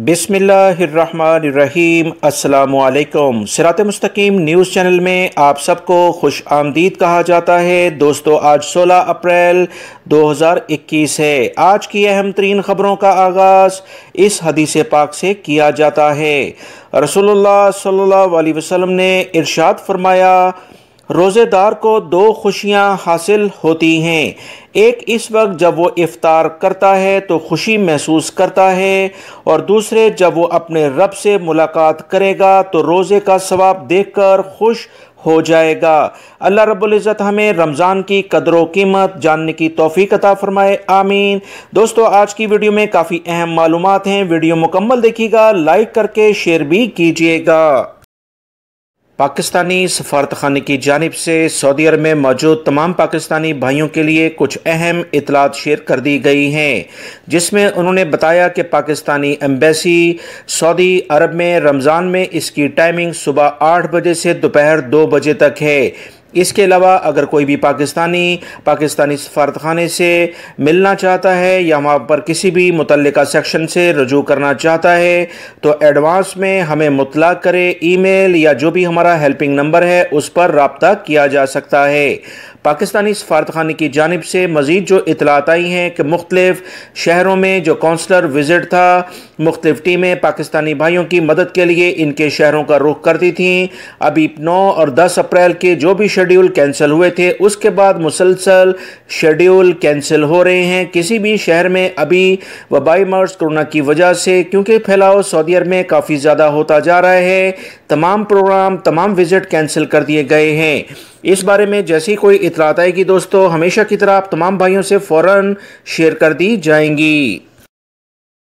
बिस्मिल्लाहिर्रहमानिर्रहीम। अस्सलामुअलैकुम। सिरात.e.मustaqem news channel में आप सबको खुश आमदीद कहा जाता है। दोस्तों, आज 16 अप्रैल 2021 है। आज की अहम तरीन खबरों का आगाज़ इस हदीस पाक से किया जाता है। रसूलुल्लाह सल्लल्लाहु अलैहि वसल्लम ने इरशाद फरमाया, रोज़ेदार को दो खुशियाँ हासिल होती हैं। एक इस वक्त जब वो इफ्तार करता है तो खुशी महसूस करता है, और दूसरे जब वो अपने रब से मुलाकात करेगा तो रोज़े का सवाब देखकर खुश हो जाएगा। अल्लाह रब्बुल इज़्ज़त हमें रमज़ान की कदर व कीमत जानने की तौफीक अता फरमाए, आमीन। दोस्तों, आज की वीडियो में काफ़ी अहम मालूमात हैं। वीडियो मुकम्मल देखिएगा, लाइक करके शेयर भी कीजिएगा। पाकिस्तानी सफारतखाने की जानिब से सऊदी अरब में मौजूद तमाम पाकिस्तानी भाइयों के लिए कुछ अहम इतलात शेयर कर दी गई हैं, जिसमें उन्होंने बताया कि पाकिस्तानी एम्बेसी सऊदी अरब में रमज़ान में इसकी टाइमिंग सुबह 8 बजे से दोपहर 2 बजे तक है। इसके अलावा अगर कोई भी पाकिस्तानी सफारतखाने से मिलना चाहता है या वहाँ पर किसी भी मुतल्लिका सेक्शन से रजू करना चाहता है तो एडवांस में हमें मुतला करे। ईमेल या जो भी हमारा हेल्पिंग नंबर है उस पर रब्ता किया जा सकता है। पाकिस्तानी सफारतखाने की जानिब से मज़ीद जो इतलात आई हैं कि मुख्तलिफ़ शहरों में जो काउंसलर विज़िट था, मुख्तलिफ़ टीमें पाकिस्तानी भाइयों की मदद के लिए इनके शहरों का रुख करती थीं। अभी 9 और 10 अप्रैल के जो भी शेड्यूल कैंसिल हुए थे उसके बाद मुसलसल शेड्यूल कैंसिल हो रहे हैं। किसी भी शहर में अभी वबाई मर्ज़ कोरोना की वजह से, क्योंकि फैलाव सऊदी अरब में काफ़ी ज़्यादा होता जा रहा है, तमाम प्रोग्राम तमाम विज़िट कैंसिल कर दिए गए हैं। इस बारे में जैसी कोई इतलात आएगी दोस्तों, हमेशा की तरह आप तमाम भाइयों से फ़ौरन शेयर कर दी जाएंगी।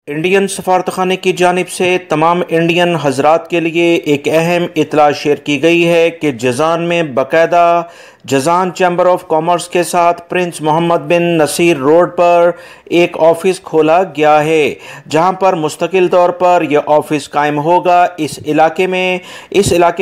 इंडियन सफारतखाने की जानिब से तमाम इंडियन हजरात के लिए एक अहम इतला शेयर की गई है कि जज़ान में बाकायदा जज़ान चैम्बर ऑफ कॉमर्स के साथ प्रिंस मोहम्मद बिन नसीर रोड पर एक ऑफ़िस खोला गया है, जहां पर मुस्तकिल तौर पर यह ऑफ़िस कायम होगा। इस इलाके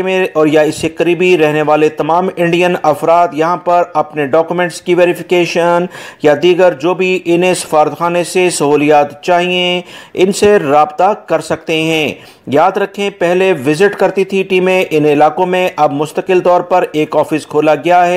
में और या इससे करीबी रहने वाले तमाम इंडियन अफराद यहां पर अपने डॉक्यूमेंट्स की वेरिफिकेशन या दीगर जो भी इन्हें सफारतखाने से सहूलियात चाहिए इनसे रब्ता कर सकते हैं। याद रखें, पहले विज़िट करती थी टीमें इन इलाकों में, अब मुस्तकिल तौर पर एक ऑफ़िस खोला गया है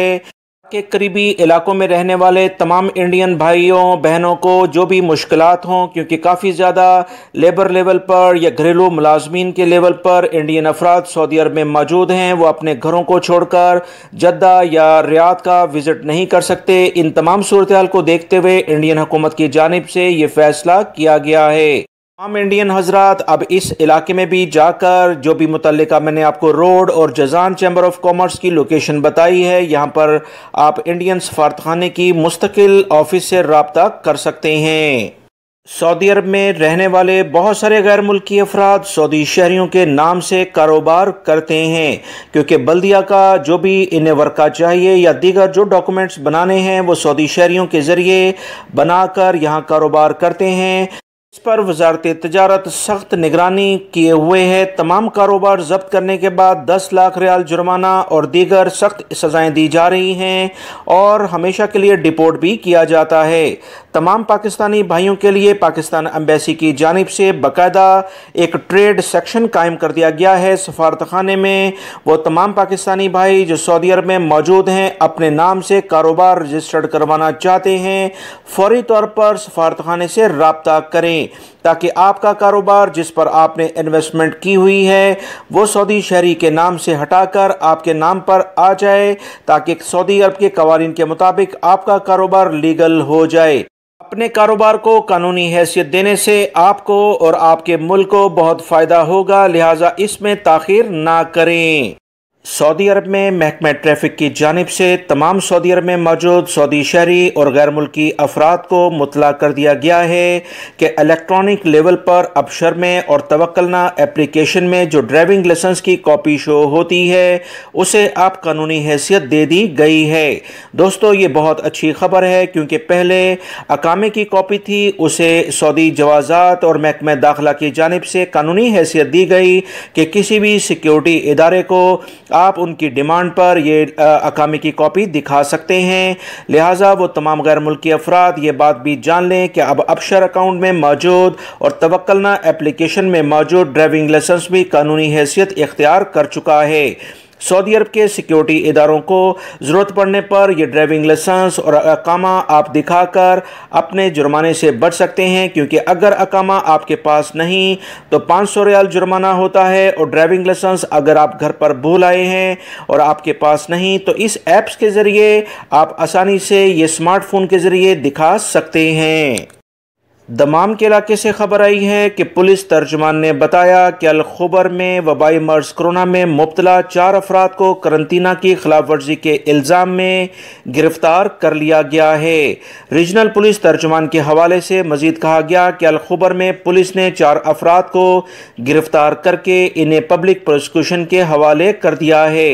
के करीबी इलाकों में रहने वाले तमाम इंडियन भाइयों बहनों को जो भी मुश्किलात हों, क्योंकि काफ़ी ज़्यादा लेबर लेवल पर या घरेलू मुलाजमीन के लेवल पर इंडियन अफराद सऊदी अरब में मौजूद हैं, वो अपने घरों को छोड़कर जद्दा या रियाद का विज़िट नहीं कर सकते। इन तमाम सूरत हाल को देखते हुए इंडियन हुकूमत की जानिब से ये फ़ैसला किया गया है। तमाम इंडियन हजरात अब इस इलाके में भी जाकर जो भी मुतल्लिका मैंने आपको रोड और जज़ान चैम्बर ऑफ कॉमर्स की लोकेशन बताई है, यहाँ पर आप इंडियन सफारतखाने की मुस्तकिल ऑफिस से रब्ता कर सकते हैं। सऊदी अरब में रहने वाले बहुत सारे गैर मुल्की अफराद सऊदी शहरियों के नाम से कारोबार करते हैं, क्योंकि बल्दिया का जो भी इन्हें वर्का चाहिए या दीगर जो डॉक्यूमेंट्स बनाने हैं वो सऊदी शहरियों के ज़रिए बनाकर यहाँ कारोबार करते हैं। इस पर वजारत तिजारत सख्त निगरानी किए हुए है। तमाम कारोबार जब्त करने के बाद 10 लाख रियाल जुर्माना और दीगर सख्त सज़ाएं दी जा रही हैं और हमेशा के लिए डिपोर्ट भी किया जाता है। तमाम पाकिस्तानी भाइयों के लिए पाकिस्तान एम्बेसी की जानिब से बाकायदा एक ट्रेड सेक्शन कायम कर दिया गया है सफारतखाने में। वो तमाम पाकिस्तानी भाई जो सऊदी अरब में मौजूद हैं, अपने नाम से कारोबार रजिस्टर्ड करवाना चाहते हैं, फौरी तौर पर सफारतखाने से रब्ता करें ताकि आपका कारोबार जिस पर आपने इन्वेस्टमेंट की हुई है वो सऊदी शहरी के नाम से हटाकर आपके नाम पर आ जाए, ताकि सऊदी अरब के कवानीन के मुताबिक आपका कारोबार लीगल हो जाए। अपने कारोबार को कानूनी हैसियत देने से आपको और आपके मुल्क को बहुत फ़ायदा होगा, लिहाजा इसमें ताख़ीर ना करें। सऊदी अरब में महकमा ट्रैफिक की जानिब से तमाम सऊदी अरब में मौजूद सऊदी शहरी और गैर मुल्की अफराद को मुतला कर दिया गया है कि इलेक्ट्रॉनिक लेवल पर अबशर में और तवक्कलना एप्लीकेशन में जो ड्राइविंग लाइसेंस की कॉपी शो होती है उसे आप कानूनी हैसियत दे दी गई है। दोस्तों, ये बहुत अच्छी खबर है, क्योंकि पहले अकामे की कॉपी थी, उसे सऊदी जवाज़ात और महकमा दाखिला की जानिब से कानूनी हैसियत दी गई कि किसी भी सिक्योरिटी इदारे को आप उनकी डिमांड पर ये अकामे की कॉपी दिखा सकते हैं। लिहाजा वो तमाम गैर मुल्की अफराद ये बात भी जान लें कि अब अपशर अकाउंट में मौजूद और तवक्कलना एप्लीकेशन में मौजूद ड्राइविंग लाइसेंस भी कानूनी हैसियत इख्तियार कर चुका है। सऊदी अरब के सिक्योरिटी इदारों को ज़रूरत पड़ने पर यह ड्राइविंग लाइसेंस और अकामा आप दिखाकर अपने जुर्माने से बच सकते हैं, क्योंकि अगर अकामा आपके पास नहीं तो 500 रियाल जुर्माना होता है, और ड्राइविंग लाइसेंस अगर आप घर पर भूल आए हैं और आपके पास नहीं तो इस ऐप्स के ज़रिए आप आसानी से ये स्मार्टफोन के ज़रिए दिखा सकते हैं। दमाम के इलाके से खबर आई है कि पुलिस तर्जुमान ने बताया कि अल-खुबर में वबाई मर्ज कोरोना में मुब्तला 4 अफराद को करंतना की खिलाफ वर्जी के इल्ज़ाम में गिरफ्तार कर लिया गया है। रीजनल पुलिस तर्जुमान के हवाले से मजीद कहा गया कि अल-खुबर में पुलिस ने 4 अफराद को गिरफ्तार करके इन्हें पब्लिक प्रोसिक्यूशन के हवाले कर दिया है।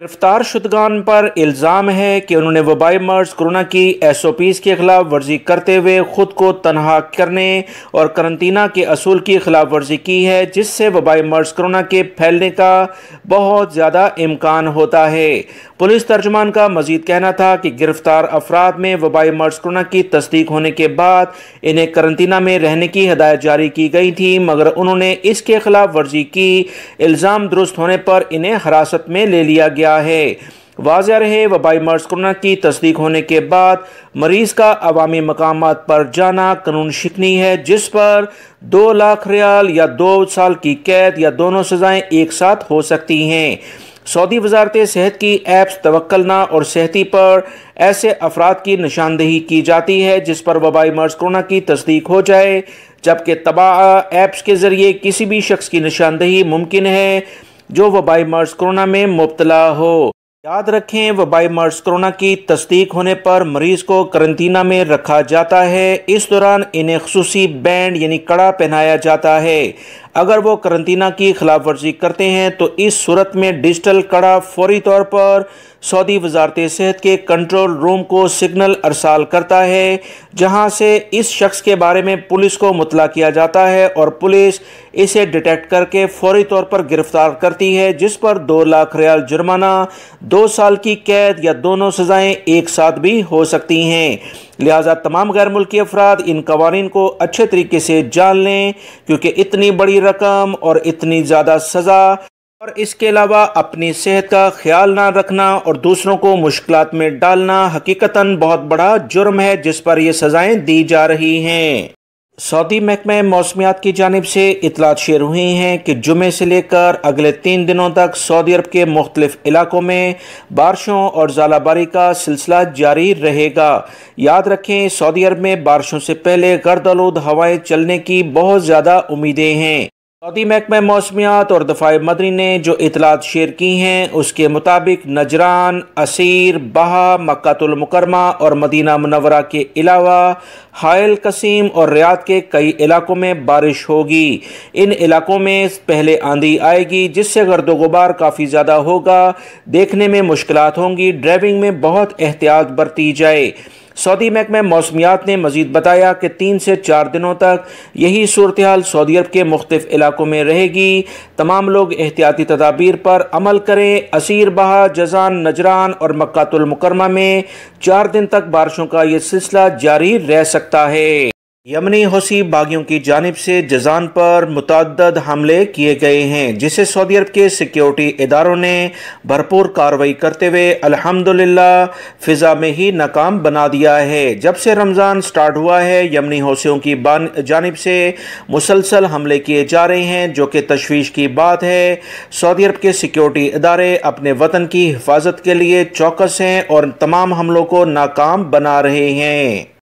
गिरफ्तार शुदगान पर इल्ज़ाम है कि उन्होंने वबाई मर्ज कोरोना की SOPs के खिलाफ वर्जी करते हुए खुद को तनहा करने और करंतना के असूल की खिलाफ वर्जी की है, जिससे वबाई मर्ज कोरोना के फैलने का बहुत ज़्यादा इम्कान होता है। पुलिस तर्जुमान का मजीद कहना था कि गिरफ्तार अफराद में वबाई मर्ज कोरोना की तस्दीक होने के बाद इन्हें करंतना में रहने की हिदायत जारी की गई थी, मगर उन्होंने इसके खिलाफ वर्जी की। इल्ज़ाम दुरुस्त होने पर इन्हें हिरासत में ले लिया गया है। वाज़ेह रहे, वबाई मर्ज कोरोना की तस्दीक होने के बाद मरीज का अवामी मकामात पर जाना कानून शिकनी है, जिस पर 2 लाख रियाल या 2 साल की कैद या दोनों सजाएं एक साथ हो सकती हैं। सऊदी वजारत सेहत की ऐप्स तवक्कलना और सेहती पर ऐसे अफराद की निशानदेही की जाती है जिस पर वबाई मर्ज कोरोना की तस्दीक हो जाए, जबकि तबाह ऐप्स के ज़रिए किसी भी शख्स की निशानदेही मुमकिन है जो वबाई मर्ज कोरोना में मुब्तला हो। याद रखें, वबाई मर्ज कोरोना की तस्दीक होने पर मरीज को करंतना में रखा जाता है। इस दौरान इन्हें खुसूसी बैंड यानी कड़ा पहनाया जाता है। अगर वो करंतना की खिलाफ वर्जी करते हैं तो इस सूरत में डिजिटल कड़ा फौरी तौर पर सऊदी वजारत सेहत के कंट्रोल रूम को सिग्नल अरसाल करता है, जहां से इस शख्स के बारे में पुलिस को मुतला किया जाता है और पुलिस इसे डिटेक्ट करके फौरी तौर पर गिरफ्तार करती है, जिस पर 2 लाख रियाल जुर्माना, 2 साल की कैद या दोनों सजाएं एक साथ भी हो सकती हैं। लिहाजा तमाम गैर मुल्की अफराद इन कवानीन को अच्छे तरीके से जान लें, क्योंकि इतनी बड़ी रकम और इतनी ज़्यादा सज़ा और इसके अलावा अपनी सेहत का ख्याल ना रखना और दूसरों को मुश्किलात में डालना हकीकतन बहुत बड़ा जुर्म है, जिस पर यह सज़ाएं दी जा रही हैं। सऊदी महकमा मौसमियात की जानिब से इतलात शेयर हुई हैं कि जुमे से लेकर अगले 3 दिनों तक सऊदी अरब के मुख्तलिफ इलाकों में बारिशों और ज़ालाबारी का सिलसिला जारी रहेगा। याद रखें, सऊदी अरब में बारिशों से पहले गर्द-आलूद हवाएं चलने की बहुत ज़्यादा उम्मीदें हैं। सऊदी महकमा मौसमियात और दफ़ाए मदनी ने जो इतलात शेयर की हैं उसके मुताबिक नजरान, असीर, बहा, मक्कातुल मुकरमा और मदीना मुनव्वरा के अलावा हायल, कसीम और रियाद के कई इलाकों में बारिश होगी। इन इलाकों में पहले आंधी आएगी, जिससे गर्दो गुबार काफ़ी ज़्यादा होगा, देखने में मुश्किलात होंगी। ड्राइविंग में बहुत एहतियात बरती जाए। सऊदी महकमा मौसमियात ने मजीद बताया कि 3 से 4 दिनों तक यही सूरत हाल सऊदी अरब के मुख्तलिफ इलाकों में रहेगी। तमाम लोग एहतियाती तदाबीर पर अमल करें। असीर, बहा, जजान, नजरान और मक्कातुल मुकरमा में 4 दिन तक बारिशों का ये सिलसिला जारी रह सकता है। यमनी हौसी बागियों की जानिब से जजान पर मुतअद्दिद हमले किए गए हैं, जिसे सऊदी अरब के सिक्योरिटी इदारों ने भरपूर कार्रवाई करते हुए अल्हम्दुलिल्लाह फ़िज़ा में ही नाकाम बना दिया है। जब से रमज़ान स्टार्ट हुआ है, यमनी हौसियों की जानिब से मुसलसल हमले किए जा रहे हैं, जो कि तशवीश की बात है। सऊदी अरब के सिक्योरिटी इदारे अपने वतन की हिफाजत के लिए चौकस हैं और तमाम हमलों को नाकाम बना रहे हैं।